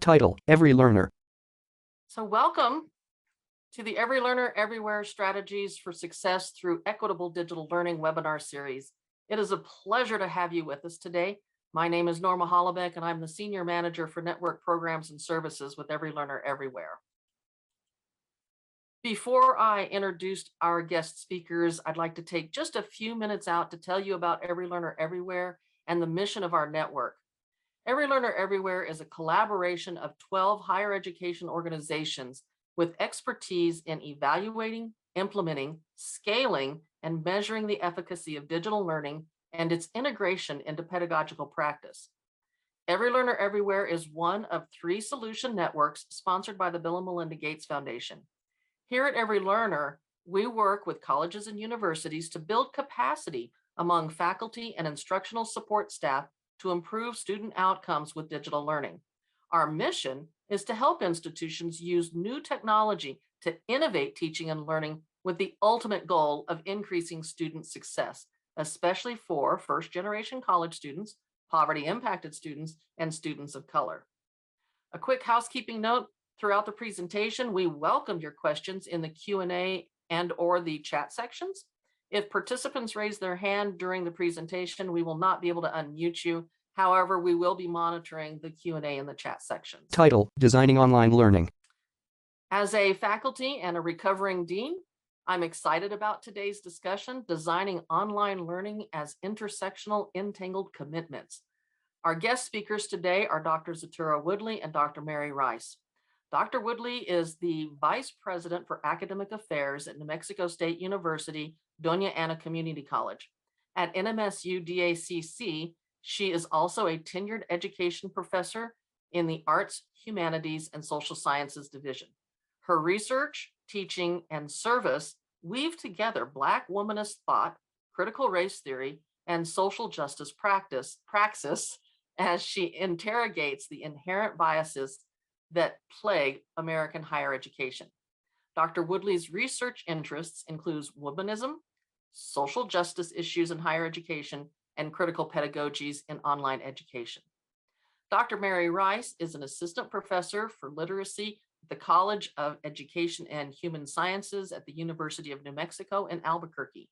Title: Every Learner. So welcome to the Every Learner Everywhere Strategies for Success Through Equitable Digital Learning webinar series. It is a pleasure to have you with us today. My name is Norma Hollebeck, and I'm the Senior Manager for Network Programs and Services with Every Learner Everywhere. Before I introduce our guest speakers, I'd like to take just a few minutes out to tell you about Every Learner Everywhere and the mission of our network. Every Learner Everywhere is a collaboration of 12 higher education organizations with expertise in evaluating, implementing, scaling, and measuring the efficacy of digital learning and its integration into pedagogical practice. Every Learner Everywhere is one of 3 solution networks sponsored by the Bill and Melinda Gates Foundation. Here at Every Learner, we work with colleges and universities to build capacity among faculty and instructional support staff to improve student outcomes with digital learning. Our mission is to help institutions use new technology to innovate teaching and learning with the ultimate goal of increasing student success, especially for first-generation college students, poverty-impacted students, and students of color. A quick housekeeping note, throughout the presentation, we welcome your questions in the Q&A and or the chat sections. If participants raise their hand during the presentation, we will not be able to unmute you. However, we will be monitoring the Q&A in the chat sections. Title: Designing Online Learning. As a faculty and a recovering dean, I'm excited about today's discussion, Designing Online Learning as Intersectional Entangled Commitments. Our guest speakers today are Dr. Zatura Woodley and Dr. Mary Rice. Dr. Woodley is the Vice President for Academic Affairs at New Mexico State University, Doña Ana Community College. At NMSU DACC, she is also a tenured education professor in the Arts, Humanities, and Social Sciences Division. Her research, teaching, and service weave together Black womanist thought, critical race theory, and social justice praxis as she interrogates the inherent biases that plague American higher education. Dr. Woodley's research interests includes womanism, social justice issues in higher education, and critical pedagogies in online education. Dr. Mary Rice is an assistant professor for literacy at the College of Education and Human Sciences at the University of New Mexico in Albuquerque.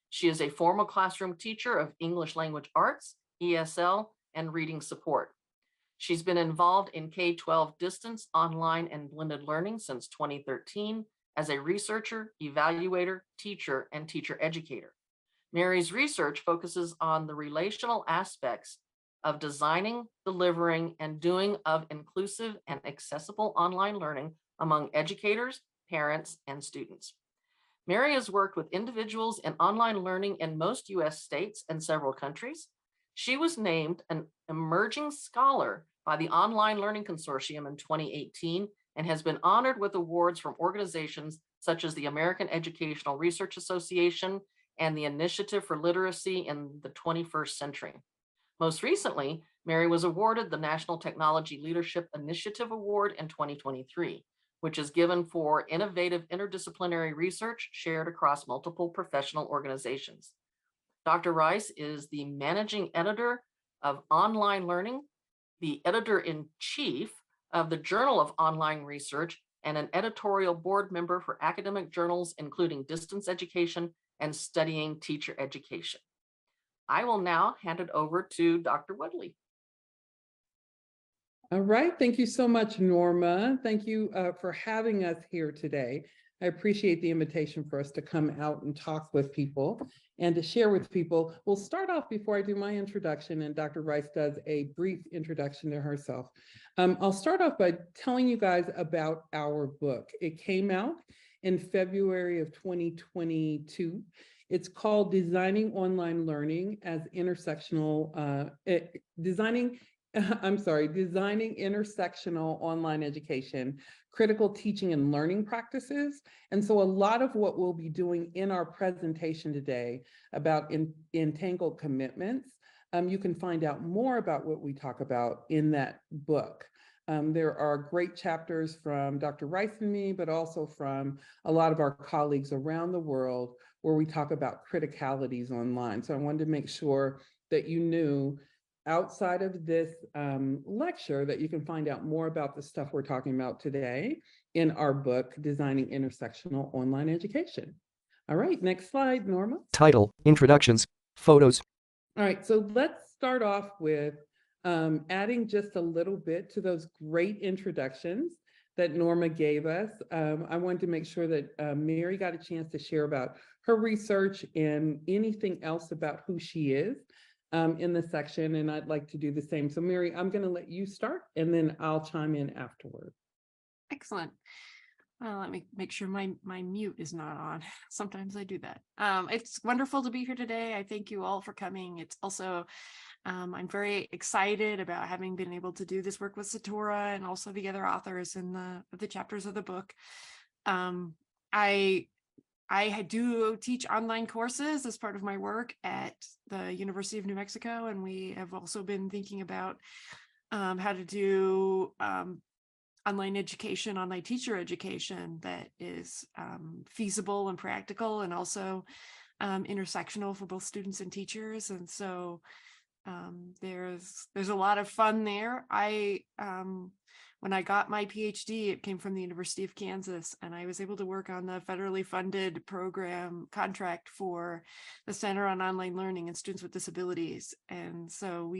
She is a formal classroom teacher of English language arts, ESL, and reading support. She's been involved in K-12 distance, online, and blended learning since 2013 as a researcher, evaluator, teacher, and teacher educator. Mary's research focuses on the relational aspects of designing, delivering, and doing of inclusive and accessible online learning among educators, parents, and students. Mary has worked with individuals in online learning in most US states and several countries. She was named an emerging scholar by the Online Learning Consortium in 2018 and has been honored with awards from organizations such as the American Educational Research Association and the Initiative for Literacy in the 21st Century. Most recently, Mary was awarded the National Technology Leadership Initiative Award in 2023, which is given for innovative interdisciplinary research shared across multiple professional organizations. Dr. Rice is the managing editor of Online Learning, the editor-in-chief of the Journal of Online Research, and an editorial board member for academic journals, including Distance Education and Studying Teacher Education. I will now hand it over to Dr. Woodley. All right, thank you so much, Norma. Thank you for having us here today. I appreciate the invitation for us to come out and talk with people and to share with people. We'll start off before I do my introduction, and Dr. Rice does a brief introduction to herself. I'll start off by telling you guys about our book. It came out in February of 2022. It's called Designing Online Learning as Intersectional, Designing Intersectional Online Education, Critical Teaching and Learning Practices. And so a lot of what we'll be doing in our presentation today about entangled commitments, you can find out more about what we talk about in that book. There are great chapters from Dr. Rice and me, but also from a lot of our colleagues around the world where we talk about criticalities online. So I wanted to make sure that you knew outside of this lecture that you can find out more about the stuff we're talking about today in our book, Designing Intersectional Online Education. All right, next slide, Norma. Title, introductions, photos. All right, so let's start off with adding just a little bit to those great introductions that Norma gave us. I wanted to make sure that Mary got a chance to share about her research and anything else about who she is in this section, and I'd like to do the same. So Mary, I'm going to let you start, and then I'll chime in afterward. Excellent. Let me make sure my mute is not on. Sometimes I do that. It's wonderful to be here today. I thank you all for coming. It's also, I'm very excited about having been able to do this work with Satora and also the other authors in the chapters of the book. I do teach online courses as part of my work at the University of New Mexico, and we have also been thinking about how to do online education, online teacher education that is feasible and practical, and also intersectional for both students and teachers. And so there's a lot of fun there. When I got my PhD, it came from the University of Kansas, and I was able to work on the federally funded program contract for the Center on Online Learning and Students with Disabilities. And so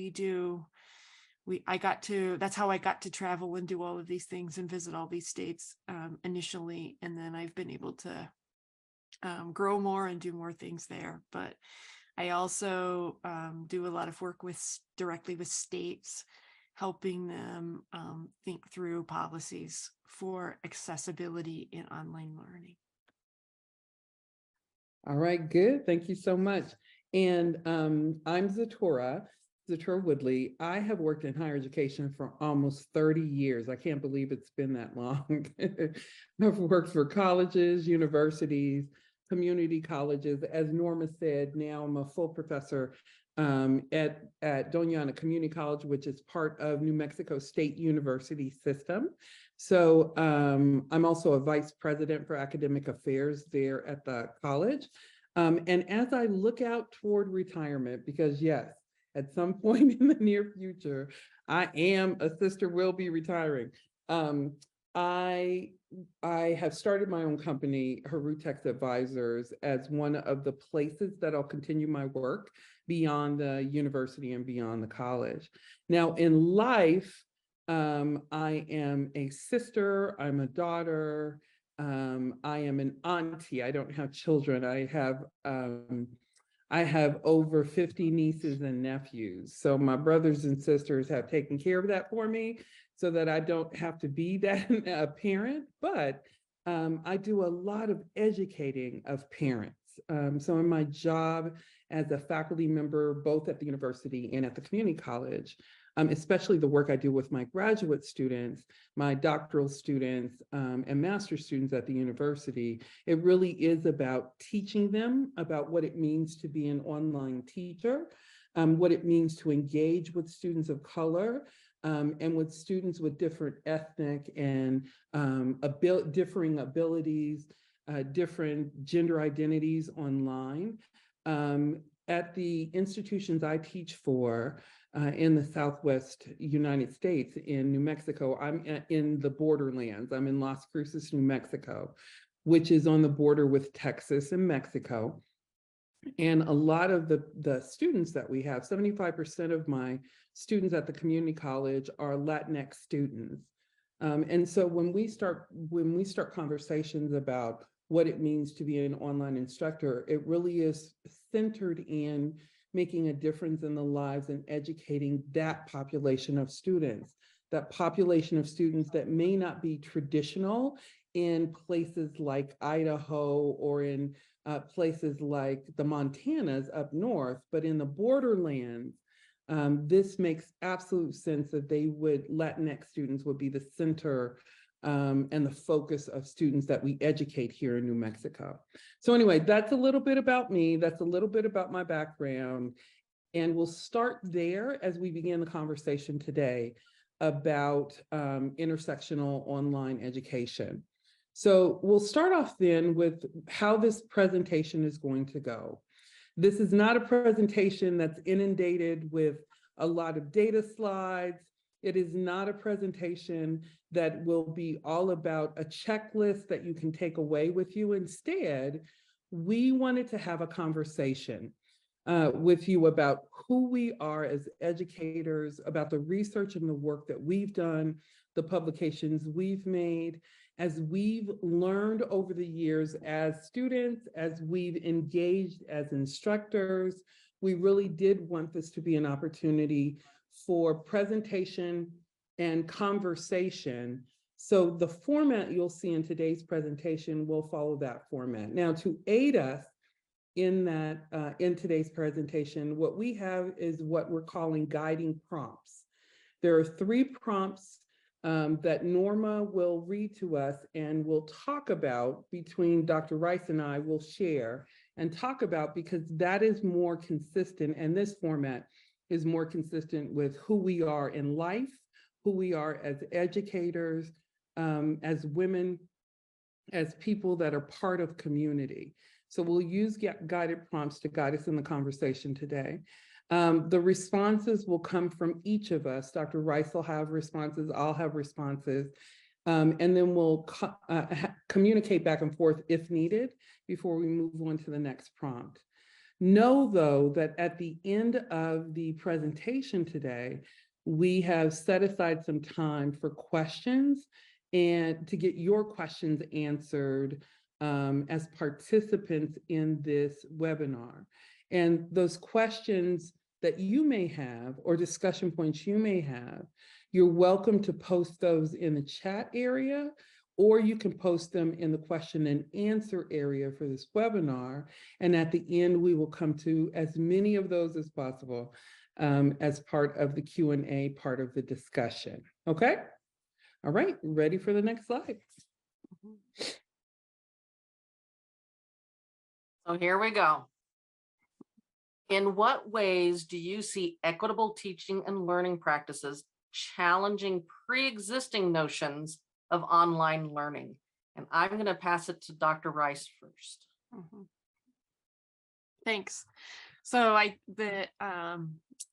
that's how I got to travel and do all of these things and visit all these states initially. And then I've been able to grow more and do more things there. But I also do a lot of work directly with states, helping them think through policies for accessibility in online learning. All right, good. Thank you so much. And I'm Zatora Woodley. I have worked in higher education for almost 30 years. I can't believe it's been that long. I've worked for colleges, universities, community colleges. As Norma said, now I'm a full professor at Doña Ana Community College, which is part of New Mexico State University system. So I'm also a vice president for academic affairs there at the college. And as I look out toward retirement, because yes, at some point in the near future, I am a sister will be retiring. I have started my own company, Harutex Advisors, as one of the places that I'll continue my work beyond the university and beyond the college. Now, in life, I am a sister, I'm a daughter, I am an auntie. I don't have children. I have over 50 nieces and nephews. So my brothers and sisters have taken care of that for me so that I don't have to be that parent, but I do a lot of educating of parents. So in my job as a faculty member, both at the university and at the community college, especially the work I do with my graduate students, my doctoral students, and master's students at the university, it really is about teaching them about what it means to be an online teacher, what it means to engage with students of color, and with students with different ethnic and differing abilities, different gender identities online. At the institutions I teach for in the Southwest United States, in New Mexico, I'm in the borderlands. I'm in Las Cruces, New Mexico, which is on the border with Texas and Mexico. And a lot of the students that we have, 75% of my students at the community college are Latinx students. And so when we start conversations about what it means to be an online instructor, it really is centered in making a difference in the lives and educating that population of students, that may not be traditional in places like Idaho or in places like the Montanas up north, but in the borderlands, this makes absolute sense that Latinx students would be the center and the focus of students that we educate here in New Mexico. So anyway, that's a little bit about me. That's a little bit about my background. And we'll start there as we begin the conversation today about intersectional online education. So we'll start off then with how this presentation is going to go. This is not a presentation that's inundated with a lot of data slides. It is not a presentation that will be all about a checklist that you can take away with you. Instead, we wanted to have a conversation with you about who we are as educators, about the research and the work that we've done, the publications we've made, as we've learned over the years as students, as we've engaged as instructors. We really did want this to be an opportunity for presentation and conversation. So the format you'll see in today's presentation will follow that format. Now, to aid us in that, in today's presentation, what we have is what we're calling guiding prompts. There are 3 prompts that Norma will read to us and we'll talk about between Dr. Rice and I will share and talk about, because that is more consistent, and this format is more consistent with who we are in life, who we are as educators, as women, as people that are part of community. So we'll use guided prompts to guide us in the conversation today. The responses will come from each of us. Dr. Rice will have responses, I'll have responses, and then we'll communicate back and forth if needed before we move on to the next prompt. Know, though, that at the end of the presentation today, we have set aside some time for questions and to get your questions answered as participants in this webinar. And those questions that you may have or discussion points you may have, you're welcome to post those in the chat area, or you can post them in the question and answer area for this webinar. And at the end, we will come to as many of those as possible as part of the Q&A part of the discussion. Okay? All right, ready for the next slide. So here we go. In what ways do you see equitable teaching and learning practices challenging pre-existing notions of online learning? And I'm going to pass it to Dr. Rice first. Thanks. So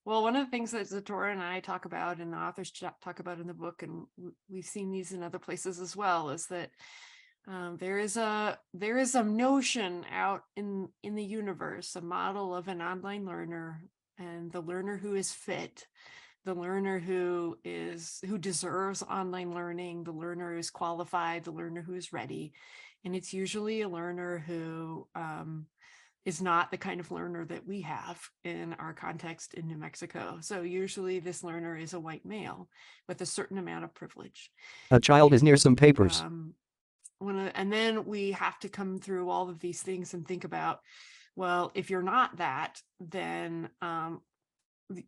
well, one of the things that Zatora and I talk about and the authors talk about in the book, and we've seen these in other places as well, is that there is a notion out in the universe, a model of an online learner, and the learner who is fit, the learner who deserves online learning, the learner who is qualified, the learner who is ready. And it's usually a learner who is not the kind of learner that we have in our context in New Mexico. So usually this learner is a white male with a certain amount of privilege. A child is near some papers. And then we have to come through all of these things and think about, well, if you're not that, then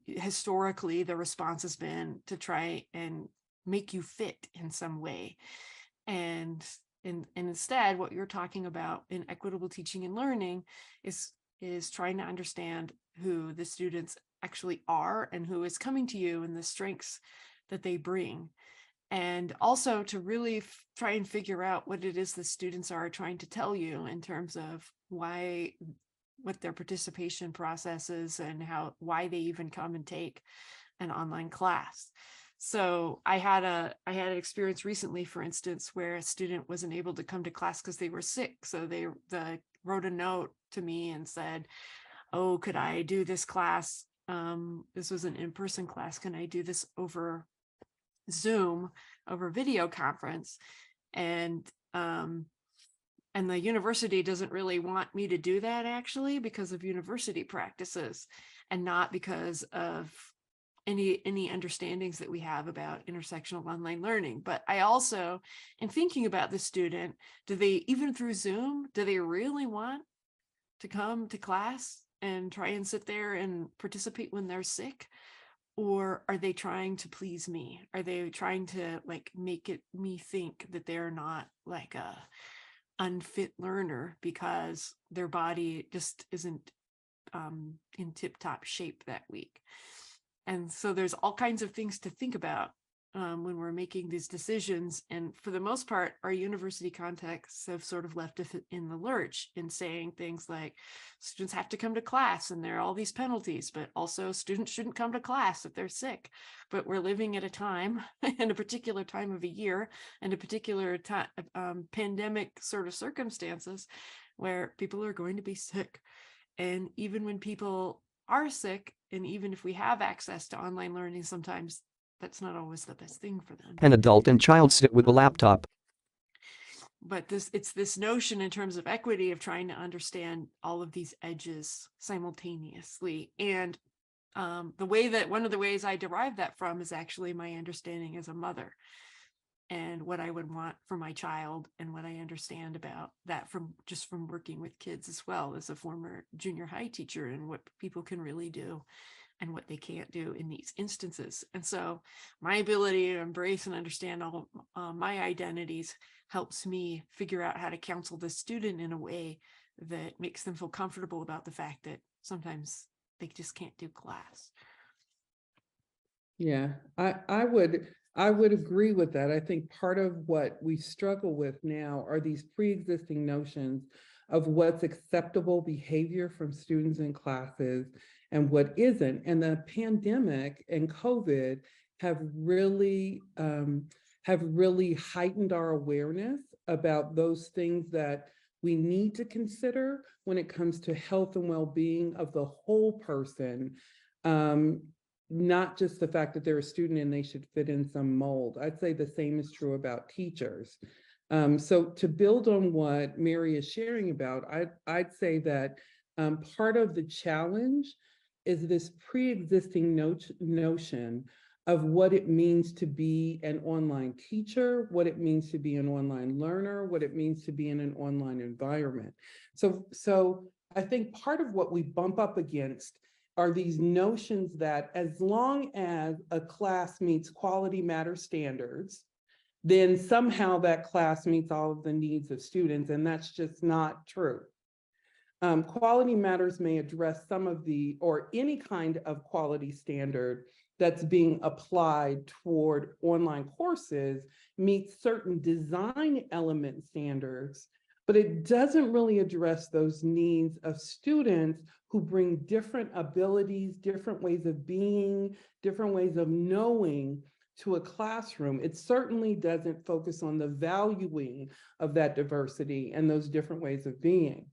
historically the response has been to try and make you fit in some way. And instead, what you're talking about in equitable teaching and learning is trying to understand who the students actually are and who is coming to you and the strengths that they bring. And also to really try and figure out what it is the students are trying to tell you in terms of what their participation process is and why they even come and take an online class. So I had an experience recently, for instance, where a student wasn't able to come to class because they were sick. So they wrote a note to me and said, "Oh, could I do this class? This was an in-person class. Can I do this over Zoom, over video conference?" And the university doesn't really want me to do that, actually, because of university practices and not because of any understandings that we have about intersectional online learning. But I also am thinking about the student. Do they, even through Zoom, do they really want to come to class and try and sit there and participate when they're sick? Or are they trying to please me? Are they trying to make me think that they're not like a unfit learner because their body just isn't in tip-top shape that week? And so there's all kinds of things to think about when we're making these decisions. And for the most part, our university contexts have sort of left us in the lurch in saying things like students have to come to class and there are all these penalties, but also students shouldn't come to class if they're sick. But we're living at a time, in a particular time of a year, and a particular time, pandemic sort of circumstances where people are going to be sick. And even when people are sick, and even if we have access to online learning, sometimes that's not always the best thing for them. An adult and child sit with a laptop. But it's this notion in terms of equity of trying to understand all of these edges simultaneously. And one of the ways I derive that from is actually my understanding as a mother, and what I would want for my child, and what I understand about that from working with kids as well as a former junior high teacher, and what people can really do and what they can't do in these instances. And so my ability to embrace and understand all my identities helps me figure out how to counsel the student in a way that makes them feel comfortable about the fact that sometimes they just can't do class. Yeah, I would agree with that. I think part of what we struggle with now are these pre-existing notions of what's acceptable behavior from students in classes and what isn't. And the pandemic and COVID have really heightened our awareness about those things that we need to consider when it comes to health and well-being of the whole person. Not just the fact that they're a student and they should fit in some mold. I'd say the same is true about teachers. So to build on what Mary is sharing about, I'd say that part of the challenge is this pre-existing notion of what it means to be an online teacher, what it means to be an online learner, what it means to be in an online environment. So I think part of what we bump up against are these notions that as long as a class meets quality matter standards, then somehow that class meets all of the needs of students, and that's just not true. Quality matters may address some of the, or any kind of quality standard that's being applied toward online courses meets certain design element standards, but it doesn't really address those needs of students who bring different abilities, different ways of being, different ways of knowing to a classroom. It certainly doesn't focus on the valuing of that diversity and those different ways of being.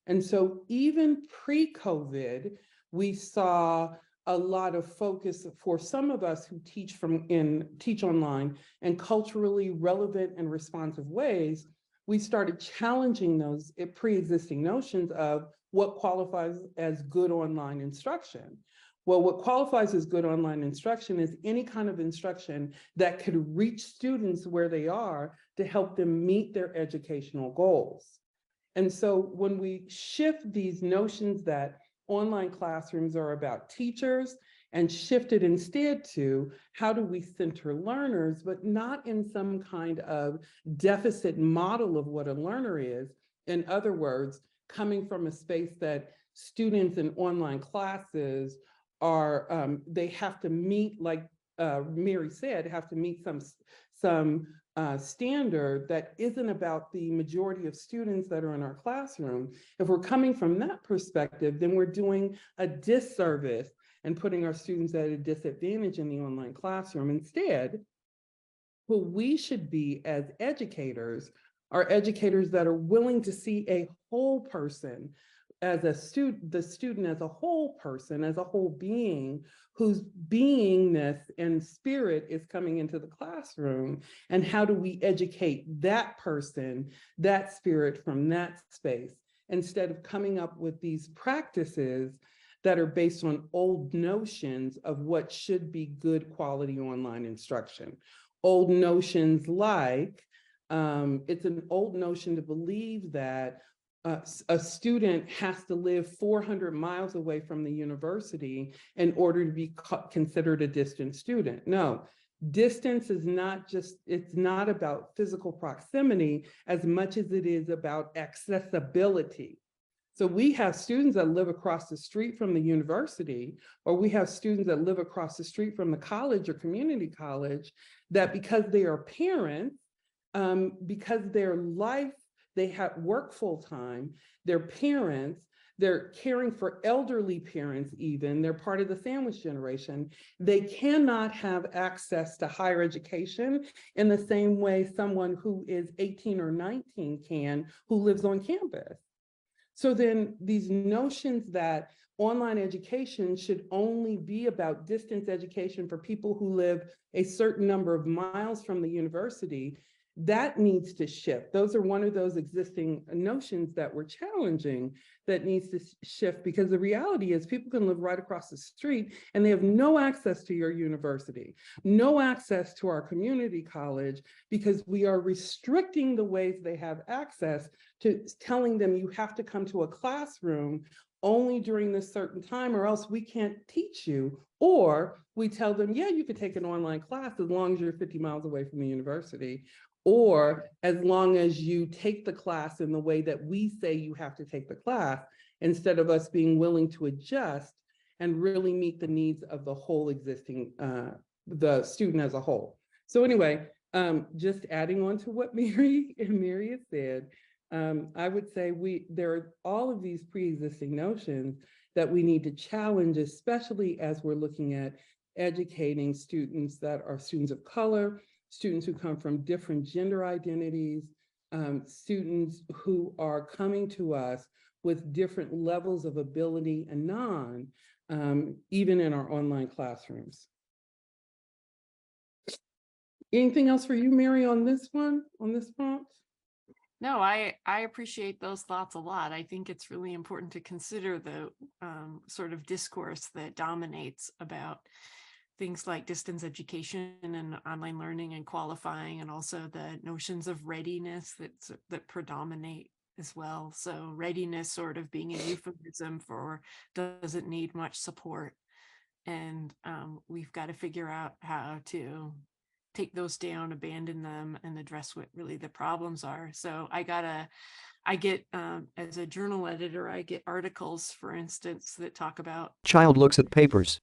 And so even pre-COVID, we saw a lot of focus for some of us who teach online in culturally relevant and responsive ways. We started challenging those pre-existing notions of what qualifies as good online instruction. Well, what qualifies as good online instruction is any kind of instruction that could reach students where they are to help them meet their educational goals. And so when we shift these notions that online classrooms are about teachers and shift it instead to how do we center learners, but not in some kind of deficit model of what a learner is. In other words, coming from a space that students in online classes are, they have to meet, like Mary said, have to meet some standard that isn't about the majority of students that are in our classroom. If we're coming from that perspective, then we're doing a disservice and putting our students at a disadvantage in the online classroom. Instead, who we should be as educators are educators that are willing to see a whole person as the student as a whole person, as a whole being, whose beingness and spirit is coming into the classroom. And how do we educate that person, that spirit from that space, instead of coming up with these practices that are based on old notions of what should be good quality online instruction. Old notions like, it's an old notion to believe that a student has to live 400 miles away from the university in order to be considered a distant student. No, distance is not just, it's not about physical proximity as much as it is about accessibility. So we have students that live across the street from the university, or we have students that live across the street from the college or community college that because they are parents, because they have work full time, they're parents, they're caring for elderly parents even, they're part of the sandwich generation, they cannot have access to higher education in the same way someone who is 18 or 19 can, who lives on campus. So then these notions that online education should only be about distance education for people who live a certain number of miles from the university, that needs to shift. Those are one of those existing notions that we're challenging that needs to shift, because the reality is people can live right across the street and they have no access to your university, no access to our community college, because we are restricting the ways they have access to telling them you have to come to a classroom only during this certain time or else we can't teach you. Or we tell them, yeah, you could take an online class as long as you're 50 miles away from the university, or as long as you take the class in the way that we say you have to take the class, instead of us being willing to adjust and really meet the needs of the whole existing, the student as a whole. So anyway, just adding on to what Mary has said, I would say there are all of these pre-existing notions that we need to challenge, especially as we're looking at educating students that are students of color, students who come from different gender identities, students who are coming to us with different levels of ability and even in our online classrooms. Anything else for you, Mary, on this one, on this prompt? No, I appreciate those thoughts a lot. I think it's really important to consider the sort of discourse that dominates about things like distance education and online learning and qualifying, and also the notions of readiness that predominate as well. So readiness sort of being a euphemism for doesn't need much support. And we've got to figure out how to take those down, abandon them, and address what really the problems are. So I get, as a journal editor, I get articles, for instance, that talk about Child looks at papers.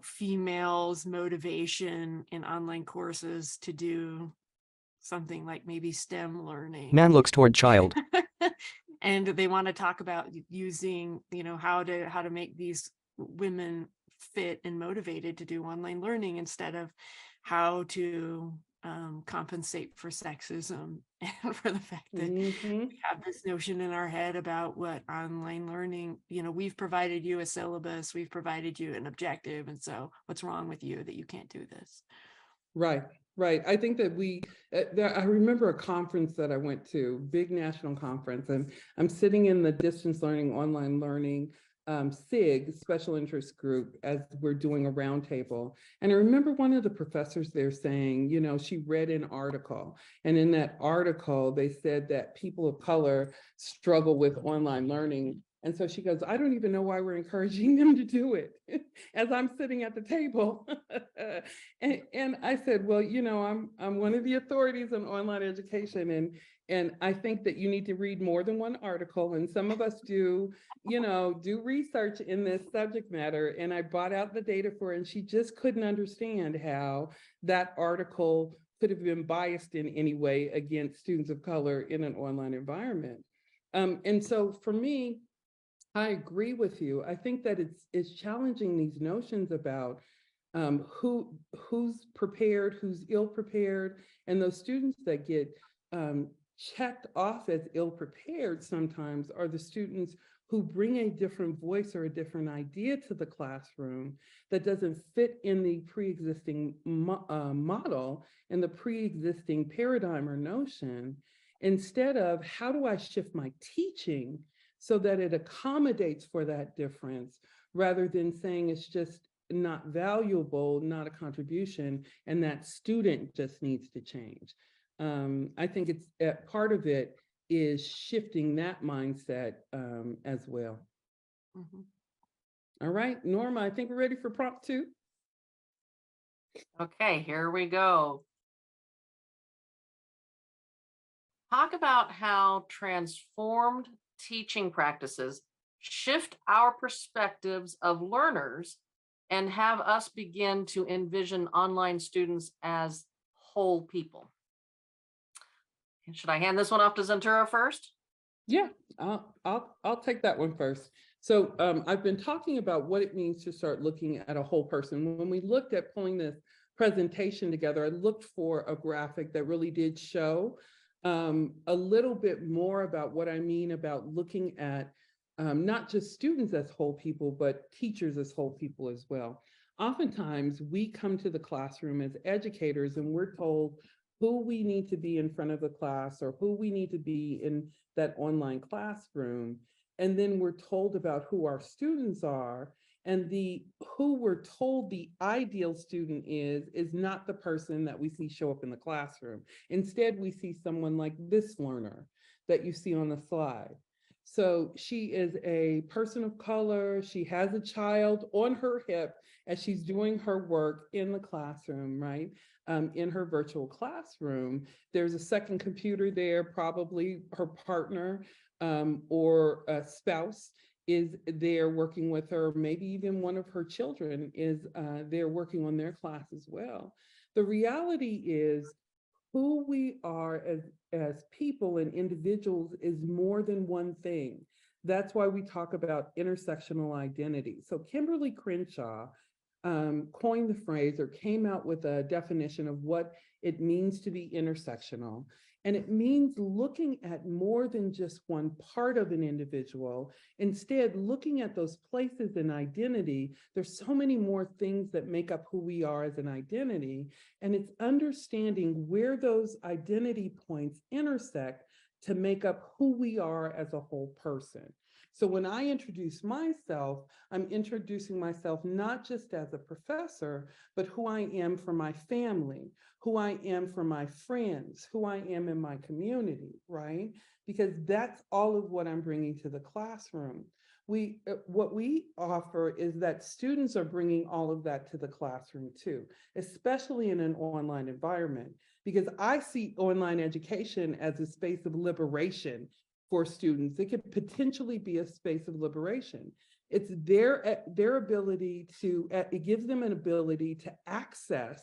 Females' motivation in online courses to do something like maybe STEM learning. Man looks toward child. And they want to talk about using, how to make these women fit and motivated to do online learning, instead of how to compensate for sexism and for the fact that we have this notion in our head about what online learning, we've provided you a syllabus, we've provided you an objective, and so what's wrong with you that you can't do this? Right. I think that I remember a conference that I went to, big national conference, and I'm sitting in the distance learning, online learning SIG, special interest group, as we're doing a roundtable. And I remember one of the professors there saying, she read an article, and in that article, they said that people of color struggle with online learning. And so she goes, I don't even know why we're encouraging them to do it, as I'm sitting at the table. and I said, well, I'm one of the authorities on online education, and I think that you need to read more than one article. And some of us do research in this subject matter. And I brought out the data for her, and she just couldn't understand how that article could have been biased in any way against students of color in an online environment. And so for me, I agree with you. I think that it's challenging these notions about who's prepared, who's ill prepared, and those students that get checked off as ill prepared sometimes are the students who bring a different voice or a different idea to the classroom that doesn't fit in the pre-existing model and the pre-existing paradigm or notion. Instead of, how do I shift my teaching so that it accommodates for that difference, rather than saying it's just not valuable, not a contribution, and that student just needs to change. I think it's part of it is shifting that mindset as well. All right, Norma, I think we're ready for prompt 2. Okay, here we go. Talk about how transformed teaching practices shift our perspectives of learners and have us begin to envision online students as whole people. And should I hand this one off to Zentura first? Yeah, I'll take that one first. So I've been talking about what it means to start looking at a whole person. When we looked at pulling this presentation together, I looked for a graphic that really did show a little bit more about what I mean about looking at not just students as whole people, but teachers as whole people as well. Oftentimes, we come to the classroom as educators and we're told who we need to be in front of the class or who we need to be in that online classroom. And then we're told about who our students are, and who we're told the ideal student is not the person that we see show up in the classroom. Instead, we see someone like this learner that you see on the slide. So she is a person of color. She has a child on her hip as she's doing her work in the classroom, right? In her virtual classroom. There's a second computer there, probably her partner or a spouse is there working with her. Maybe even one of her children is there working on their class as well. The reality is who we are as people and individuals is more than one thing. That's why we talk about intersectional identity. So Kimberly Crenshaw coined the phrase or came out with a definition of what it means to be intersectional. And it means looking at more than just one part of an individual, instead looking at those places in identity. There's so many more things that make up who we are as an identity. And it's understanding where those identity points intersect to make up who we are as a whole person. So when I introduce myself, I'm introducing myself not just as a professor, but who I am for my family, who I am for my friends, who I am in my community, right? Because that's all of what I'm bringing to the classroom. What we offer is that students are bringing all of that to the classroom too, especially in an online environment, because I see online education as a space of liberation for students. It could potentially be a space of liberation. It's their ability to, it gives them an ability to access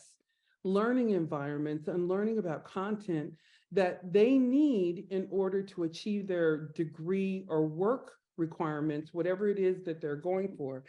learning environments and learning about content that they need in order to achieve their degree or work requirements, whatever it is that they're going for,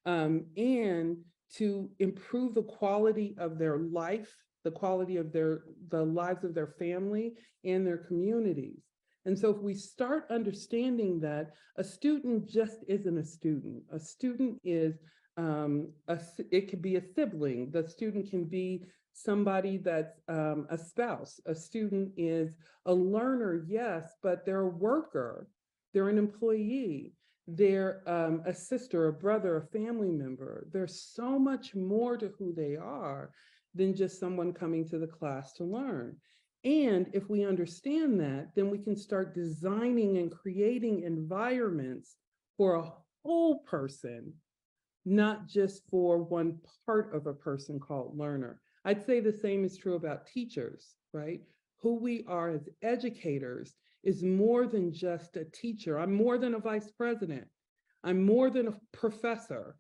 and to improve the quality of their life, the quality of the lives of their family and their communities. And so if we start understanding that a student just isn't a student. A student is, it could be a sibling. The student can be somebody that's a spouse. A student is a learner, yes, but they're a worker. They're an employee. They're a sister, a brother, a family member. There's so much more to who they are than just someone coming to the class to learn. And if we understand that, then we can start designing and creating environments for a whole person, not just for one part of a person called learner. I'd say the same is true about teachers, right? Who we are as educators is more than just a teacher. I'm more than a vice president. I'm more than a professor.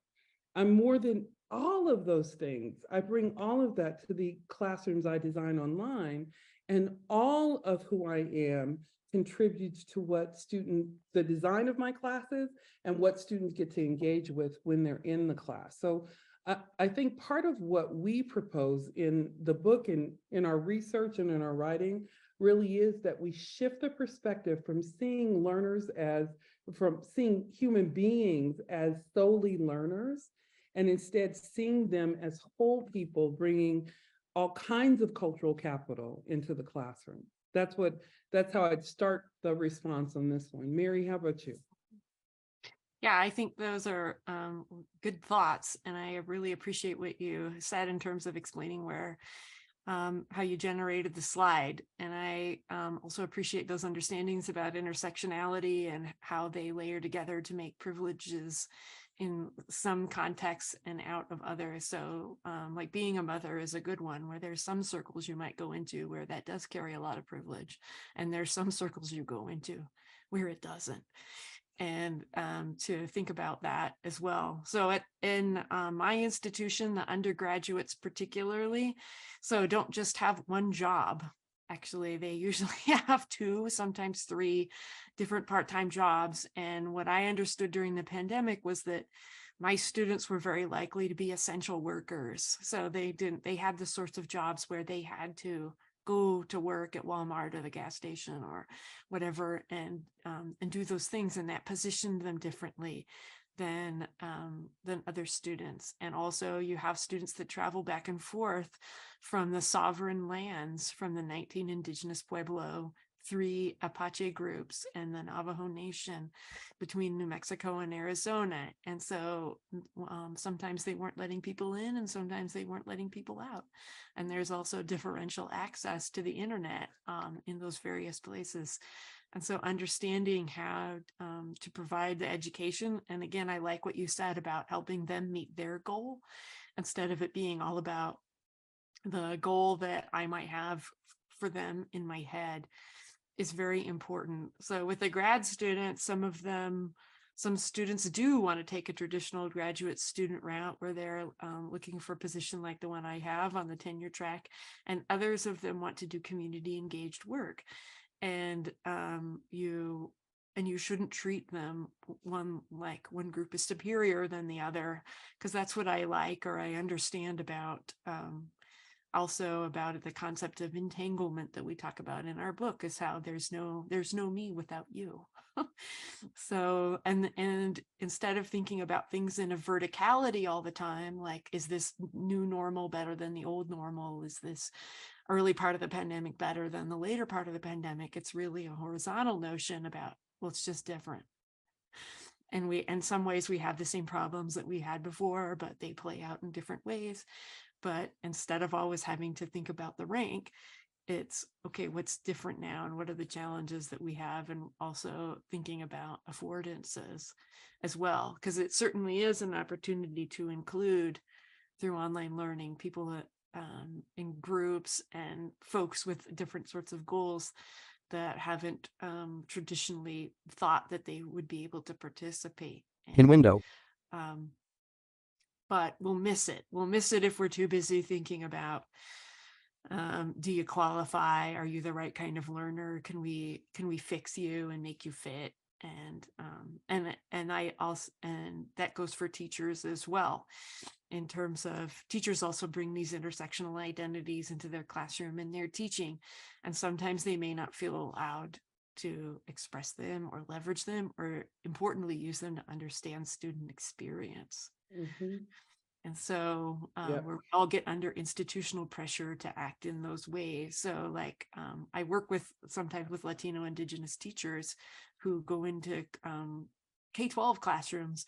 I'm more than all of those things. I bring all of that to the classrooms I design online, and all of who I am contributes to the design of my classes and what students get to engage with when they're in the class. So I think part of what we propose in the book and in our research and in our writing really is that we shift the perspective from seeing seeing human beings as solely learners, and instead seeing them as whole people bringing all kinds of cultural capital into the classroom. That's how I'd start the response on this one. Mary, how about you? Yeah, I think those are good thoughts. And I really appreciate what you said in terms of explaining how you generated the slide. And I also appreciate those understandings about intersectionality and how they layer together to make privileges in some contexts and out of others. So like being a mother is a good one, where there's some circles you might go into where that does carry a lot of privilege. And there's some circles you go into where it doesn't. and to think about that as well. So in my institution, the undergraduates particularly, so don't just have one job. Actually, they usually have 2, sometimes 3 different part-time jobs. And what I understood during the pandemic was that my students were very likely to be essential workers. So they had the sorts of jobs where they had to go to work at Walmart or the gas station or whatever, and do those things, and that positioned them differently than other students. And also you have students that travel back and forth from the sovereign lands, from the 19 indigenous Pueblo, 3 Apache groups, and the Navajo Nation between New Mexico and Arizona. And so sometimes they weren't letting people in and sometimes they weren't letting people out. And there's also differential access to the internet in those various places. And so understanding how to provide the education. And again, I like what you said about helping them meet their goal instead of it being all about the goal that I might have for them in my head is very important. So with a grad student, some students do want to take a traditional graduate student route where they're looking for a position like the one I have on the tenure track, and others of them want to do community engaged work. And you shouldn't treat them one group is superior than the other, because that's what I like or I understand about also about the concept of entanglement that we talk about in our book, is how there's no me without you. So and instead of thinking about things in a verticality all the time, like, is this new normal better than the old normal? Is this early part of the pandemic better than the later part of the pandemic? It's really a horizontal notion about, well, it's just different. And in some ways we have the same problems that we had before, but they play out in different ways. But instead of always having to think about the rank, it's okay, what's different now and what are the challenges that we have? And also thinking about affordances as well, because it certainly is an opportunity to include through online learning people that in groups and folks with different sorts of goals that haven't traditionally thought that they would be able to participate In window. But we'll miss it. We'll miss it if we're too busy thinking about, do you qualify? Are you the right kind of learner? Can we fix you and make you fit? And I also, and that goes for teachers as well, in terms of teachers also bring these intersectional identities into their classroom and their teaching. And sometimes they may not feel allowed to express them or leverage them, or importantly, use them to understand student experience. Mhm. And so Yep. where we all get under institutional pressure to act in those ways. So like I work sometimes with Latino Indigenous teachers who go into K-12 classrooms,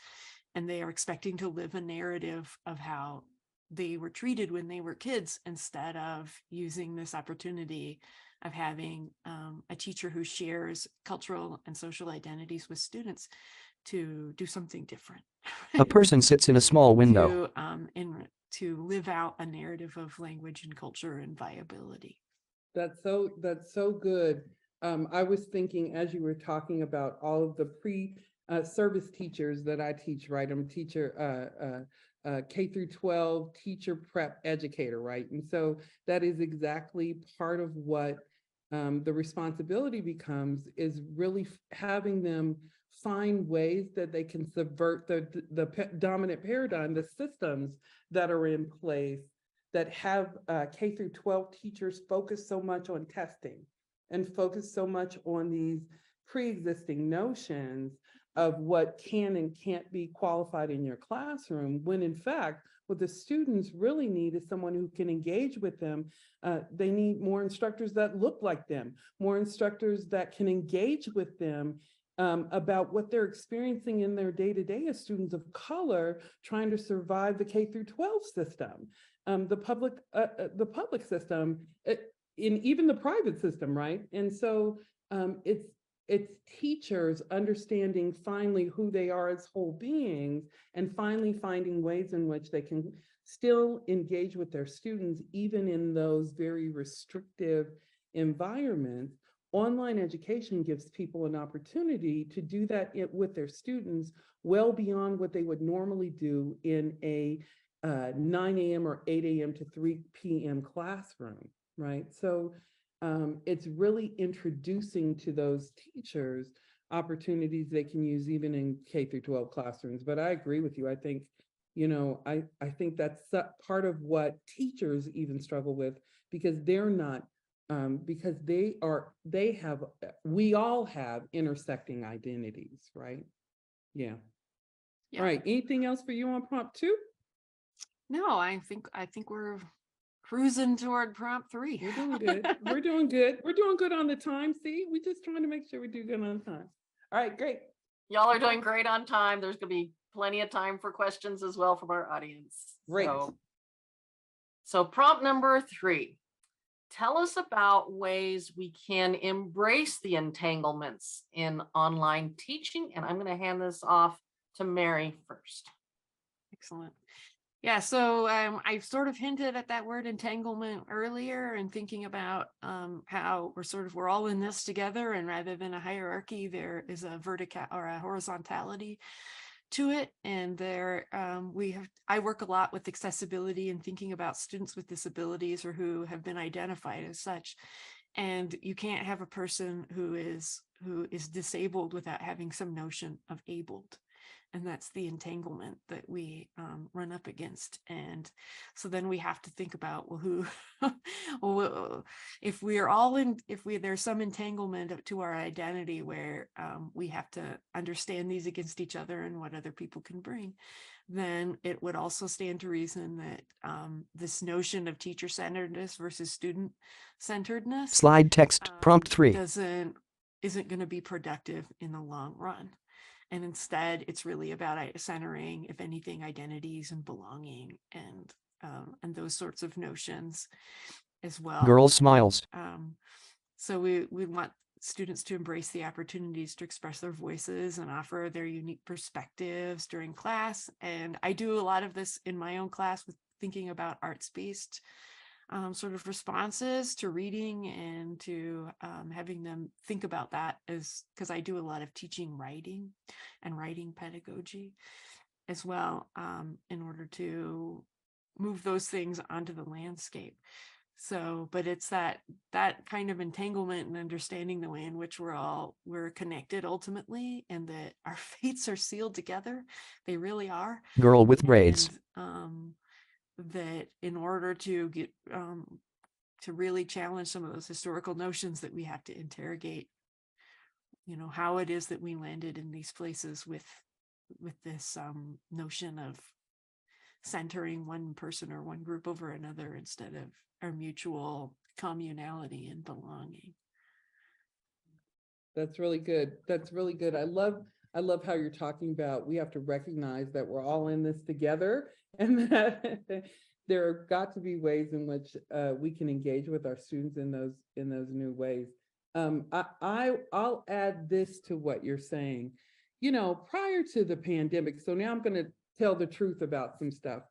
and they are expecting to live a narrative of how they were treated when they were kids, instead of using this opportunity of having a teacher who shares cultural and social identities with students to do something different. A person sits in a small window. To live out a narrative of language and culture and viability. That's so good. I was thinking as you were talking about all of the service teachers that I teach, right? I'm a teacher, K through 12 teacher prep educator, right? And so that is exactly part of what the responsibility becomes, is really having them find ways that they can subvert the dominant paradigm, the systems that are in place that have K through 12 teachers focus so much on testing and focus so much on these pre-existing notions of what can and can't be qualified in your classroom, when in fact, what the students really need is someone who can engage with them. They need more instructors that look like them, more instructors that can engage with them about what they're experiencing in their day-to-day as students of color trying to survive the K through 12 system, the public system, in even the private system, right? And so it's teachers understanding finally who they are as whole beings, and finally finding ways in which they can still engage with their students, even in those very restrictive environments, online education gives people an opportunity to do that with their students well beyond what they would normally do in a 9 a.m. or 8 a.m. to 3 p.m. classroom, right? So it's really introducing to those teachers opportunities they can use even in K through 12 classrooms. But I agree with you. I think, I think that's part of what teachers even struggle with, because they're not, because we all have intersecting identities, right? Yeah. Yeah. All right. Anything else for you on prompt 2? No, I think we're cruising toward prompt 3. We're doing good. We're doing good. We're doing good on the time. See, we're just trying to make sure we do good on time. All right, great. Y'all are doing great on time. There's going to be plenty of time for questions as well from our audience. Great. So prompt number 3. Tell us about ways we can embrace the entanglements in online teaching. And I'm going to hand this off to Mary first. Excellent. Yeah, so I've sort of hinted at that word entanglement earlier, and thinking about how we're all in this together, and rather than a hierarchy, there is a vertical or a horizontality to it. And I work a lot with accessibility and thinking about students with disabilities or who have been identified as such. And you can't have a person who is disabled without having some notion of abled. And that's the entanglement that we run up against. And so then we have to think about, if there's some entanglement to our identity where we have to understand these against each other and what other people can bring, then it would also stand to reason that this notion of teacher-centeredness versus student-centeredness Slide text, prompt 3. isn't going to be productive in the long run. And instead, it's really about centering, if anything, identities and belonging and those sorts of notions as well. Girl smiles. So we want students to embrace the opportunities to express their voices and offer their unique perspectives during class. And I do a lot of this in my own class with thinking about arts-based sort of responses to reading, and to having them think about that, because I do a lot of teaching writing and writing pedagogy as well, in order to move those things onto the landscape. So, but it's that kind of entanglement and understanding the way in which we're connected ultimately, and that our fates are sealed together. They really are. Girl with braids. And, that in order to get to really challenge some of those historical notions, that we have to interrogate, how it is that we landed in these places with this notion of centering one person or one group over another instead of our mutual communality and belonging. That's really good. That's really good. I love how you're talking about we have to recognize that we're all in this together, and that there have got to be ways in which we can engage with our students in those new ways. I'll add this to what you're saying. Prior to the pandemic, so now I'm going to tell the truth about some stuff.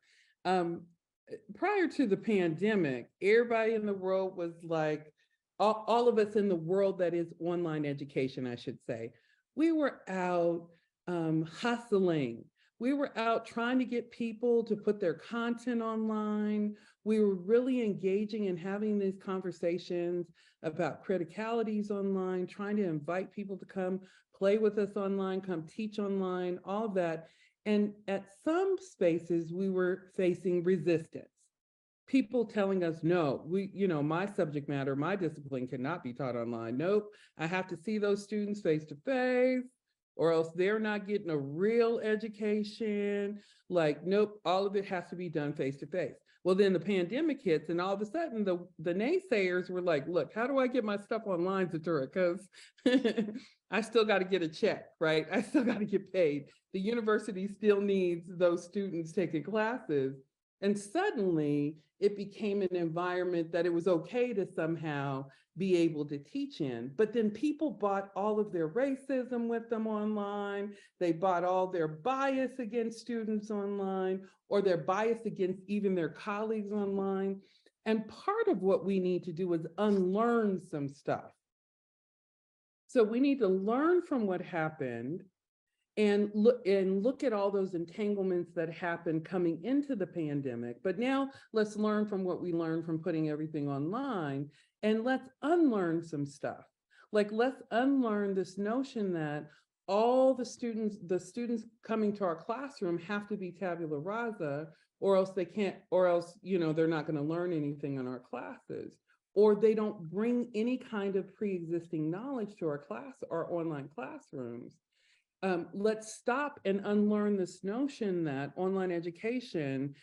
Prior to the pandemic, everybody in the world was like, all of us in the world that is online education, I should say, we were out hustling. We were out trying to get people to put their content online. We were really engaging and having these conversations about criticalities online, trying to invite people to come play with us online, come teach online, all of that. And at some spaces, we were facing resistance. People telling us, no, my subject matter, my discipline cannot be taught online. Nope, I have to see those students face to face, or else they're not getting a real education. Like, nope, all of it has to be done face to face. Well, then the pandemic hits, and all of a sudden the naysayers were like, look, how do I get my stuff online, Zatura? Because I still got to get a check, right? I still got to get paid. The university still needs those students taking classes. And suddenly it became an environment that it was okay to somehow be able to teach in. But then people bought all of their racism with them online. They bought all their bias against students online, or their bias against even their colleagues online. And part of what we need to do is unlearn some stuff. So we need to learn from what happened and look at all those entanglements that happened coming into the pandemic. But now let's learn from what we learned from putting everything online, and let's unlearn some stuff. Like, let's unlearn this notion that all the students coming to our classroom have to be tabula rasa, or else they can't, or else, they're not going to learn anything in our classes, or they don't bring any kind of pre-existing knowledge to our online classrooms. Let's stop and unlearn this notion that online education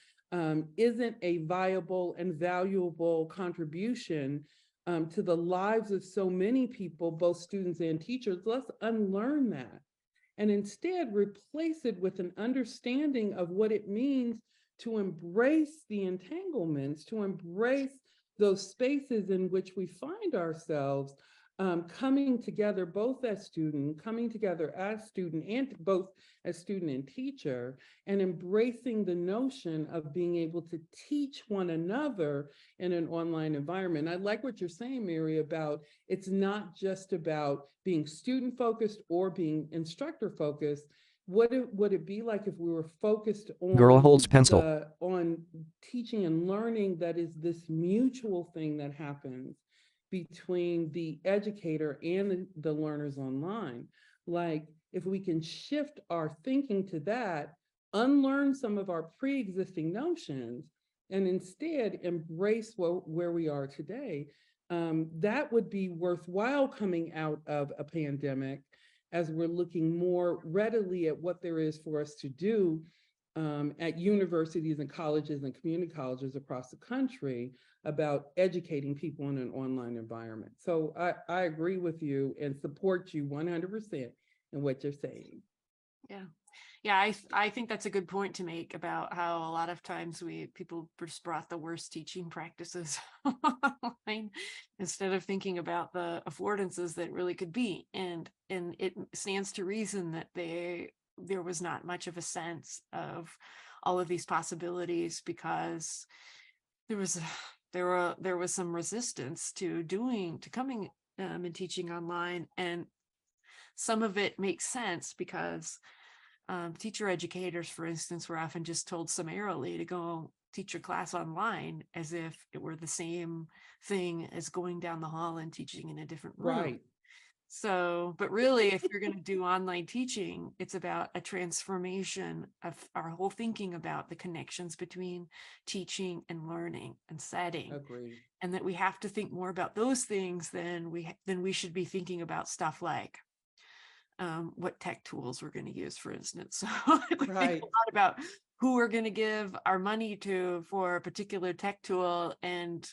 isn't a viable and valuable contribution to the lives of so many people, both students and teachers. Let's unlearn that and instead replace it with an understanding of what it means to embrace the entanglements, to embrace those spaces in which we find ourselves, coming together both as student, coming together as student, and both as student and teacher, and embracing the notion of being able to teach one another in an online environment. I like what you're saying, Mary, about it's not just about being student focused or being instructor focused. What would it be like if we were focused on Girl holds pencil. on teaching and learning that is this mutual thing that happens between the educator and the learners online? Like, if we can shift our thinking to that, unlearn some of our pre-existing notions, and instead embrace where we are today, that would be worthwhile coming out of a pandemic, as we're looking more readily at what there is for us to do at universities and colleges and community colleges across the country about educating people in an online environment. So I agree with you and support you 100% in what you're saying. Yeah, I think that's a good point to make about how a lot of times people just brought the worst teaching practices online instead of thinking about the affordances that really could be. And it stands to reason that there was not much of a sense of all of these possibilities, because there was some resistance to coming and teaching online. And some of it makes sense because teacher educators, for instance, were often just told summarily to go teach your class online, as if it were the same thing as going down the hall and teaching in a different room. Right. So, but really, if you're going to do online teaching, it's about a transformation of our whole thinking about the connections between teaching and learning and setting. Agreed. And that we have to think more about those things than we should be thinking about stuff like what tech tools we're going to use, for instance. So we Right. think a lot about who we're going to give our money to for a particular tech tool. And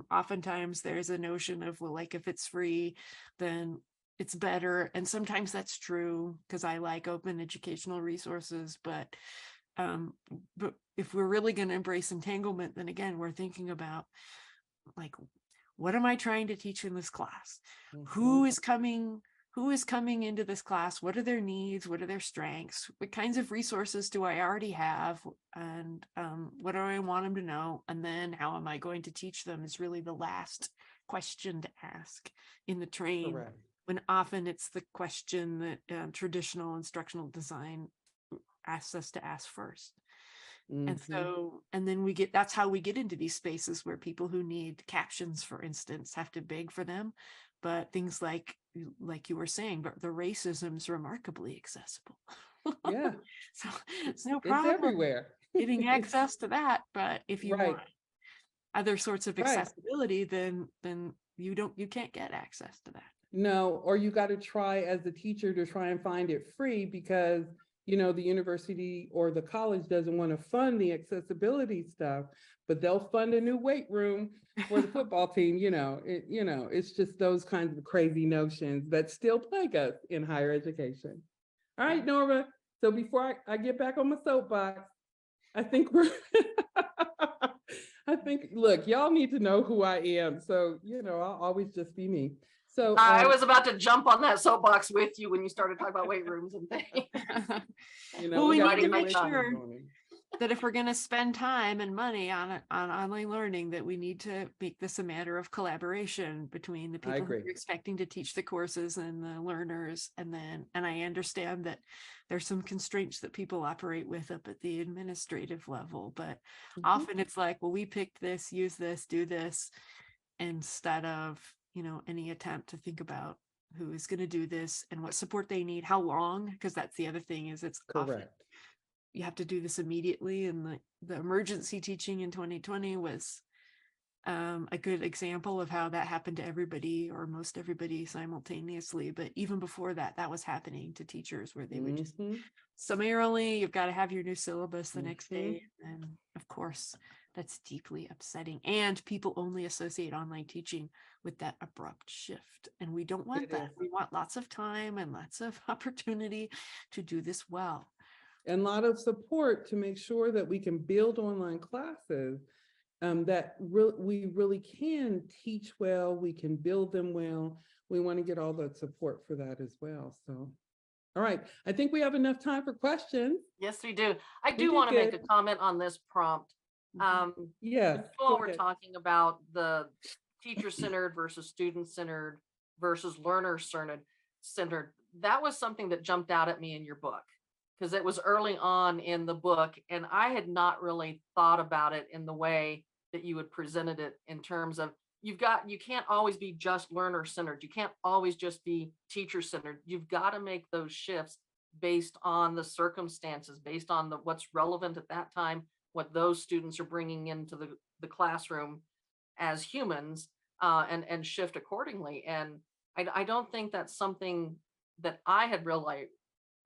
oftentimes there's a notion of, well, like, if it's free, then it's better. And sometimes that's true, because I like open educational resources. But if we're really going to embrace entanglement, then again, we're thinking about, like, what am I trying to teach in this class? Mm-hmm. Who is coming into this class? What are their needs? What are their strengths? What kinds of resources do I already have? And what do I want them to know? And then how am I going to teach them is really the last question to ask in the train. Correct. When often it's the question that traditional instructional design asks us to ask first. Mm-hmm. And so, and then that's how we get into these spaces where people who need captions, for instance, have to beg for them. But things like you were saying, but the racism is remarkably accessible. Yeah. So it's no problem It's everywhere. getting access to that. But if you Right. want other sorts of Right. accessibility, then you can't get access to that. No, or you got to try as a teacher to try and find it free, because the university or the college doesn't want to fund the accessibility stuff, but they'll fund a new weight room for the football team. It's just those kinds of crazy notions that still plague us in higher education. All right, Norma. So before I get back on my soapbox, I think look, y'all need to know who I am. So, I'll always just be me. So I was about to jump on that soapbox with you when you started talking about weight rooms and things. Well, we need to make sure. that if we're going to spend time and money on online learning, that we need to make this a matter of collaboration between the people who agree. are expecting to teach the courses and the learners. And I understand that there's some constraints that people operate with up at the administrative level, but often it's like, well, we picked this, use this, do this, instead of, any attempt to think about who is going to do this and what support they need, how long, because that's the other thing, is it's often Correct. you have to do this immediately. And the emergency teaching in 2020 was a good example of how that happened to everybody, or most everybody, simultaneously. But even before that, that was happening to teachers, where they would just summarily, you've got to have your new syllabus the next day. And of course, that's deeply upsetting. And people only associate online teaching with that abrupt shift. And we don't want that. We want lots of time and lots of opportunity to do this well. And a lot of support to make sure that we can build online classes that we really can teach well, we can build them well. We want to get all the support for that as well. So, all right, I think we have enough time for questions. Yes, we do. I do want to make a comment on this prompt. Yes. While we're talking about the teacher-centered versus student-centered versus learner-centered, that was something that jumped out at me in your book, because it was early on in the book, and I had not really thought about it in the way that you had presented it, in terms of you can't always be just learner-centered. You can't always just be teacher-centered. You've got to make those shifts based on the circumstances, based on what's relevant at that time, what those students are bringing into the classroom as humans, and shift accordingly. And I don't think that's something that I had realized.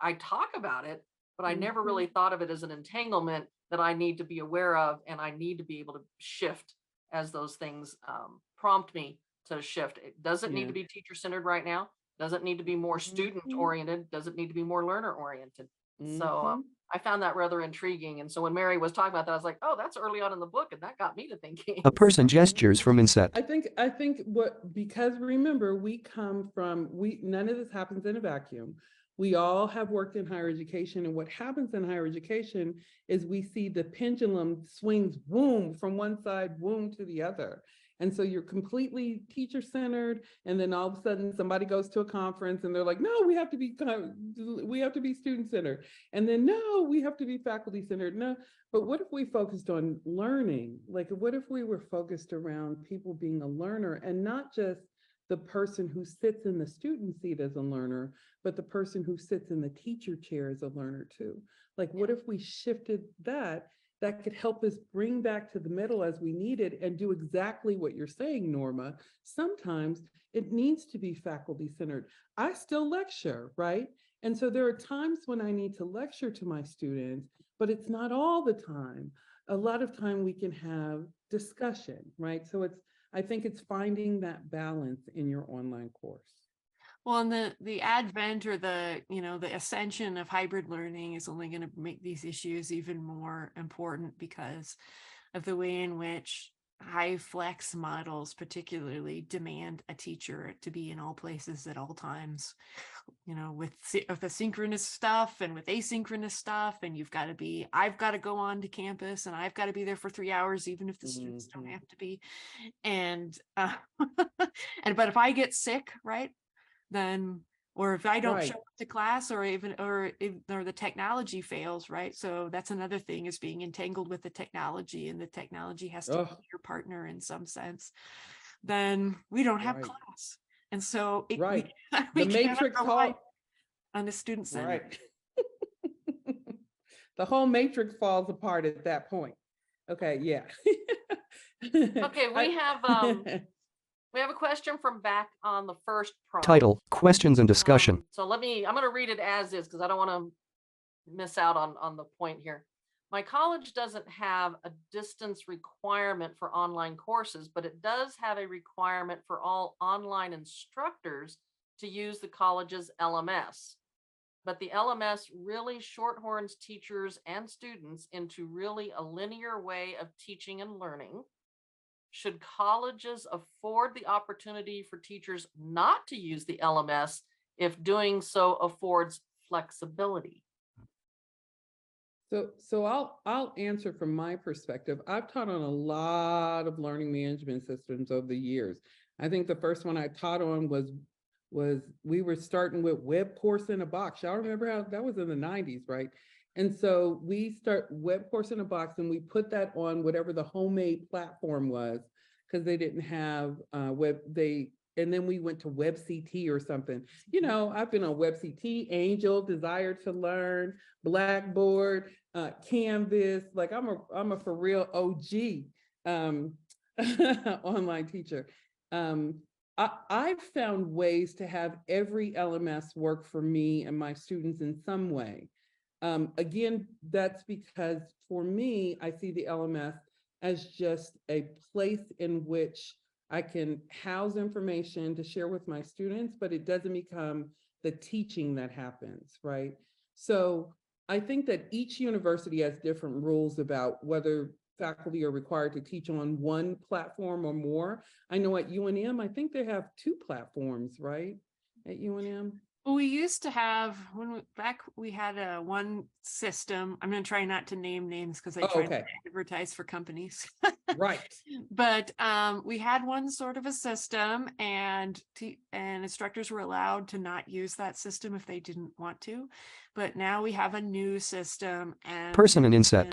I talk about it, but I never really thought of it as an entanglement that I need to be aware of, and I need to be able to shift as those things prompt me to shift. It doesn't need to be teacher-centered right now. Doesn't need to be more student-oriented. Doesn't need to be more learner-oriented. So I found that rather intriguing. And so when Mary was talking about that, I was like, oh, that's early on in the book, and that got me to thinking. A person gestures from inset. I think because remember, we come from, none of this happens in a vacuum. We all have worked in higher education, and what happens in higher education is we see the pendulum swings, boom, from one side, boom, to the other. And so you're completely teacher-centered, and then all of a sudden somebody goes to a conference and they're like, no, we have to be student-centered. And then, no, we have to be faculty-centered. No, but what if we focused on learning? Like, what if we were focused around people being a learner, and not just the person who sits in the student seat as a learner, but the person who sits in the teacher chair as a learner too? Like, what if we shifted that could help us bring back to the middle as we need it, and do exactly what you're saying, Norma. Sometimes it needs to be faculty centered. I still lecture, right? And so there are times when I need to lecture to my students, but it's not all the time. A lot of time we can have discussion, right? So I think it's finding that balance in your online course. Well, and the advent, or the ascension of hybrid learning is only going to make these issues even more important, because of the way in which high flex models particularly demand a teacher to be in all places at all times, with the synchronous stuff and with asynchronous stuff. And I've got to go on to campus, and I've got to be there for 3 hours, even if the students don't have to be. And, but if I get sick, right, then, or if I don't show up to class, or the technology fails, right? So that's another thing, is being entangled with the technology, and the technology has to be your partner in some sense. Then we don't have class. And so we the matrix on the student center. Right. The whole matrix falls apart at that point. Okay, yeah. Okay, we have a question from back on the first prompt. Title, questions and discussion. So I'm going to read it as is, because I don't want to miss out on the point here. My college doesn't have a distance requirement for online courses, but it does have a requirement for all online instructors to use the college's LMS. But the LMS really shorthorns teachers and students into really a linear way of teaching and learning. Should colleges afford the opportunity for teachers not to use the LMS if doing so affords flexibility? So I'll answer from my perspective. I've taught on a lot of learning management systems over the years. I think the first one I taught on was we were starting with Web Course in a Box. Y'all remember how that was in the 90s, right? And so we start Web Course in a Box, and we put that on whatever the homemade platform was, because they didn't have and then we went to WebCT or something. You know, I've been on WebCT, Angel, Desire to Learn, Blackboard, Canvas. Like I'm a for real OG online teacher. I've found ways to have every LMS work for me and my students in some way. Again, that's because for me, I see the LMS as just a place in which I can house information to share with my students, but it doesn't become the teaching that happens, right? So I think that each university has different rules about whether faculty are required to teach on one platform or more. I know at UNM, I think they have 2 platforms, right? At UNM. Well, we used to have we had one system. I'm going to try not to name names because I try to advertise for companies. Right. But we had one sort of a system, and instructors were allowed to not use that system if they didn't want to. But now we have a new system, and Person and inset.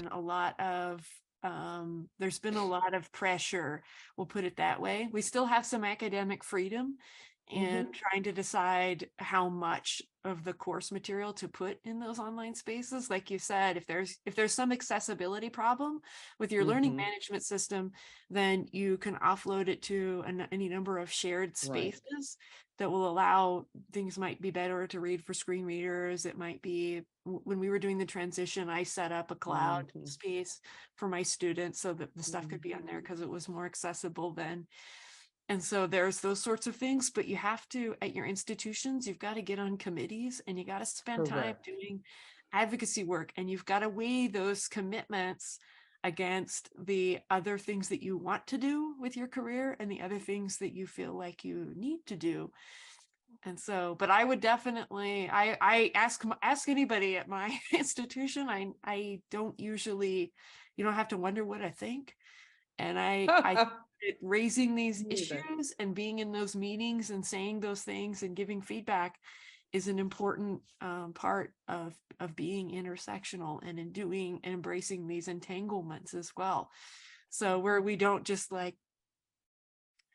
there's been a lot of pressure. We'll put it that way. We still have some academic freedom and trying to decide how much of the course material to put in those online spaces. Like you said, if there's some accessibility problem with your learning management system, then you can offload it to any number of shared spaces that will allow things might be better to read for screen readers. It might be, when we were doing the transition, I set up a cloud space for my students so that the stuff could be on there because it was more accessible then. And so there's those sorts of things, but you have to, at your institutions, you've got to get on committees and you got to spend time doing advocacy work, and you've got to weigh those commitments against the other things that you want to do with your career and the other things that you feel like you need to do. And so, but I would definitely, I ask anybody at my institution. I don't usually, you don't have to wonder what I think. And I raising these issues and being in those meetings and saying those things and giving feedback is an important part of being intersectional and in doing and embracing these entanglements as well. So where we don't just like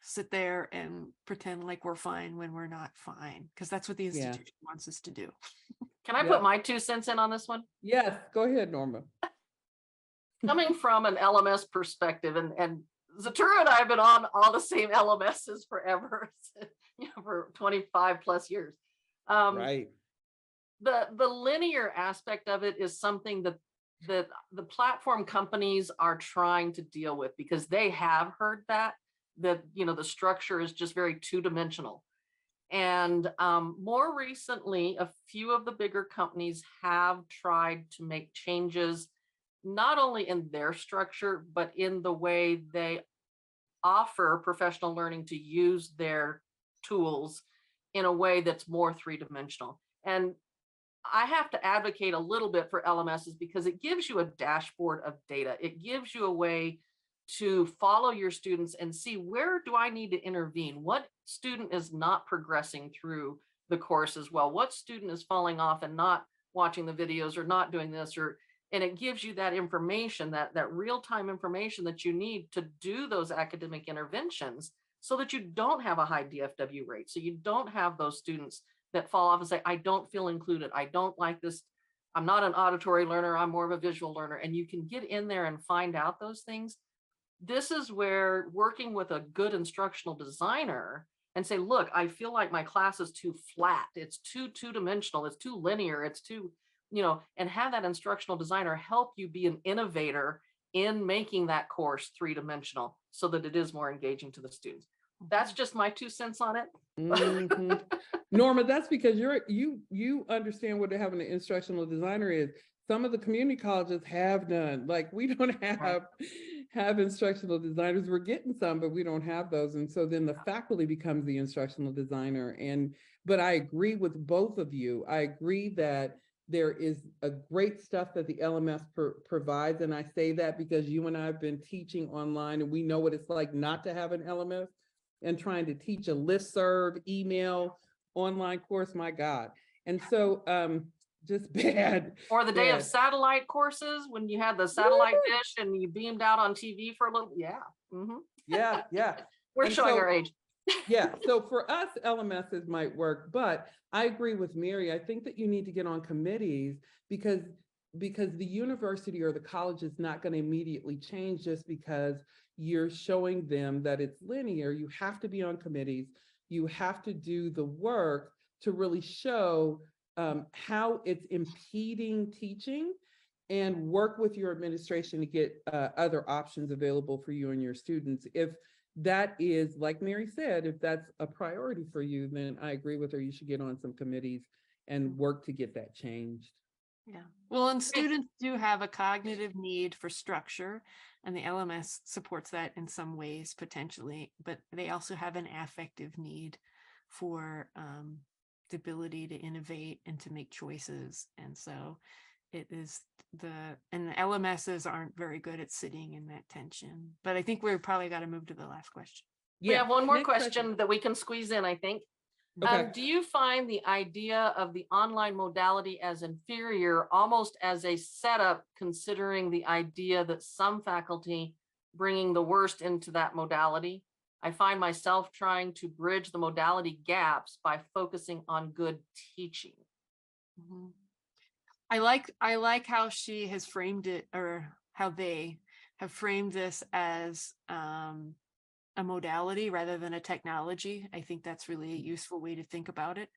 sit there and pretend like we're fine when we're not fine, because that's what the institution wants us to do. Can I put my 2 cents in on this one? Yes, go ahead, Norma. Coming from an LMS perspective, and Zatura and I have been on all the same LMSs forever, for 25 plus years. Right. The linear aspect of it is something that the platform companies are trying to deal with, because they have heard that the structure is just very 2-dimensional. And more recently, a few of the bigger companies have tried to make changes, not only in their structure, but in the way they offer professional learning to use their tools in a way that's more 3-dimensional. And I have to advocate a little bit for LMSs because it gives you a dashboard of data. It gives you a way to follow your students and see, where do I need to intervene? What student is not progressing through the course as well? What student is falling off and not watching the videos or not doing this? And it gives you that information, that real-time information that you need to do those academic interventions, so that you don't have a high DFW rate. So you don't have those students that fall off and say, I don't feel included. I don't like this. I'm not an auditory learner. I'm more of a visual learner. And you can get in there and find out those things. This is where working with a good instructional designer and say, look, I feel like my class is too flat. It's too 2-dimensional. It's too linear. It's too, and have that instructional designer help you be an innovator in making that course 3-dimensional so that it is more engaging to the students. That's just my 2 cents on it. Norma, that's because you understand what having an instructional designer is. Some of the community colleges have none. Like, we don't have instructional designers. We're getting some, but we don't have those. And so then the faculty becomes the instructional designer. But I agree with both of you. I agree that There is a great stuff that the LMS provides. And I say that because you and I have been teaching online and we know what it's like not to have an LMS and trying to teach a listserv, email, online course, my God. And so just bad. Or the day of bad. satellite courses when you had the satellite dish and you beamed out on TV for a little, yeah. Yeah, yeah. We're And showing so- our age. Yeah, so for us, LMSs might work, but I agree with Mary. I think that you need to get on committees because the university or the college is not going to immediately change just because you're showing them that it's linear. You have to be on committees. You have to do the work to really show how it's impeding teaching and work with your administration to get other options available for you and your students. If that is, like Mary said, if that's a priority for you, then I agree with her. You should get on some committees and work to get that changed. Yeah. Well, and students do have a cognitive need for structure, and the LMS supports that in some ways potentially, but they also have an affective need for the ability to innovate and to make choices. And so it is and the LMSs aren't very good at sitting in that tension. But I think we've probably got to move to the last question. We have one more next question that we can squeeze in, I think. Okay. Do you find the idea of the online modality as inferior, almost as a setup, considering the idea that some faculty bringing the worst into that modality? I find myself trying to bridge the modality gaps by focusing on good teaching. Mhm. I like how she has framed it, or how they have framed this as a modality rather than a technology. I think that's really a useful way to think about it,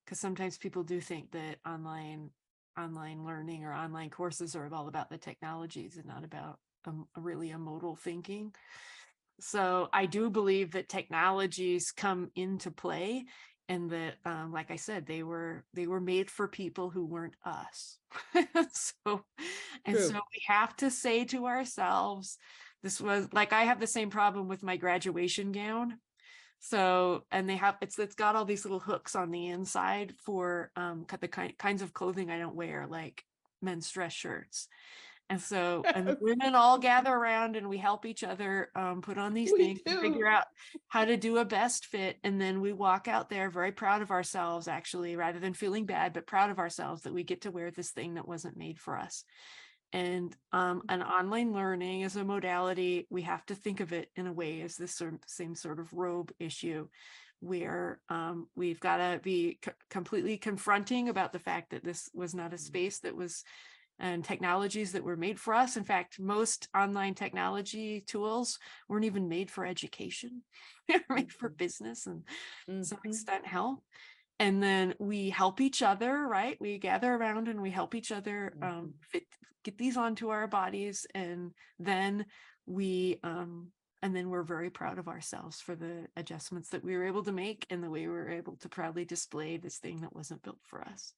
because sometimes people do think that online learning or online courses are all about the technologies and not about really a modal thinking. So I do believe that technologies come into play, and that, like I said, they were made for people who weren't us. So True. we have to say to ourselves, this was like, I have the same problem with my graduation gown. So, and it's got all these little hooks on the inside for the kinds of clothing I don't wear, like men's dress shirts. And so, and the women all gather around and we help each other put on these things and figure out how to do a best fit. And then we walk out there very proud of ourselves, actually, rather than feeling bad, but proud of ourselves that we get to wear this thing that wasn't made for us. And an online learning as a modality, we have to think of it in a way as this same sort of robe issue, where we've got to be completely confronting about the fact that this was not a space that was, and technologies that were made for us. In fact, most online technology tools weren't even made for education. They're made for business and to some extent health. And then we help each other, right? We gather around and we help each other get these onto our bodies, and then we're very proud of ourselves for the adjustments that we were able to make and the way we were able to proudly display this thing that wasn't built for us.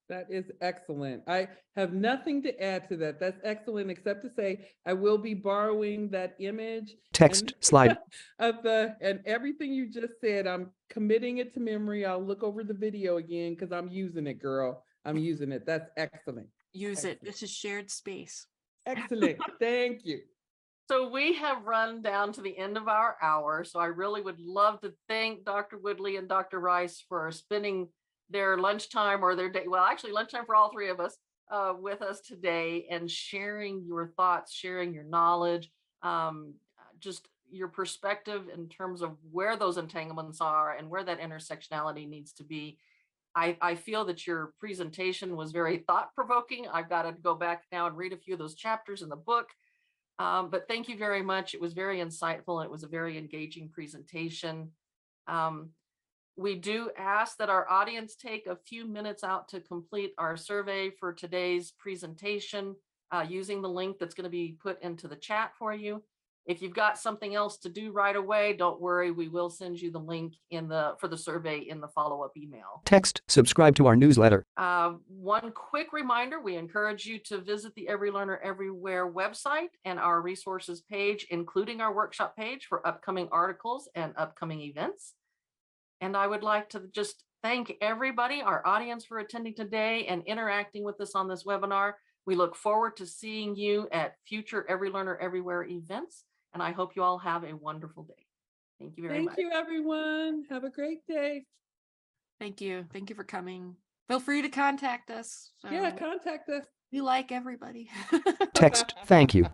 That is excellent. I have nothing to add to that. That's excellent, except to say I will be borrowing that image. Text slide. And everything you just said, I'm committing it to memory. I'll look over the video again because I'm using it, girl. I'm using it. That's excellent. Use it. This is shared space. Excellent. Thank you. So we have run down to the end of our hour. So I really would love to thank Dr. Woodley and Dr. Rice for spending their lunchtime or their day, well, actually lunchtime for all three of us, with us today, and sharing your thoughts, sharing your knowledge, just your perspective in terms of where those entanglements are and where that intersectionality needs to be. I feel that your presentation was very thought-provoking. I've got to go back now and read a few of those chapters in the book. But thank you very much. It was very insightful. It was a very engaging presentation. We do ask that our audience take a few minutes out to complete our survey for today's presentation using the link that's going to be put into the chat for you. If you've got something else to do right away, don't worry. We will send you the link for the survey in the follow-up email. Text subscribe to our newsletter. One quick reminder, we encourage you to visit the Every Learner Everywhere website and our resources page, including our workshop page for upcoming articles and upcoming events. And I would like to just thank everybody, our audience, for attending today and interacting with us on this webinar. We look forward to seeing you at future Every Learner Everywhere events, and I hope you all have a wonderful day. Thank you very much. Thank you, everyone. Have a great day. Thank you. Thank you for coming. Feel free to contact us. Yeah, So contact us. we like everybody. Text thank you.